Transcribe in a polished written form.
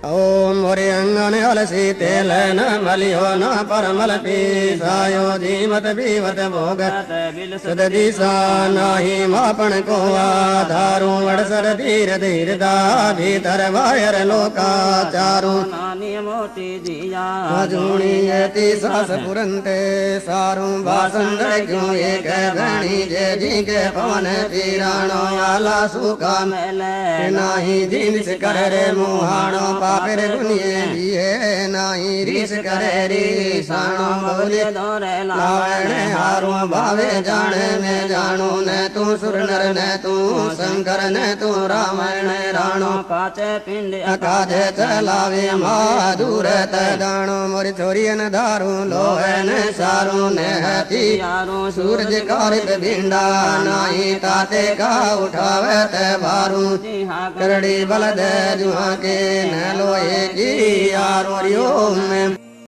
ओम मोरे अंगन अलसी तेल न मलियो न परमल पीसायो जीमत बीवत भोगत सुद दिशा नाही मापन को आधारू वड़सर धीर धीर दा भीतर वायर लोका चारू नानी मोती दिया जूणी यति सास पुरंते सारू बासंदर क्यों एक धनी जे जी के पवन पीराणो आला सुका मेले नाही जिनिस कर रे मुहाणो पापिर दुनिये दिए नाही रीस करे रीसाणो बोले दौरे लावणे हारू भावे जाने में जानू न तू सुर नर न तू शंकर न तू रामायण राणो पाचे पिंड अकाधे चलावे माधुर तदाणो मोरी छोरियन धारू लोहन सारू न हती यारू सूरज कारित भिंडा नाही ताते का उठावे ते भारू करड़ी बलद जुहा के न लोहे की यारो में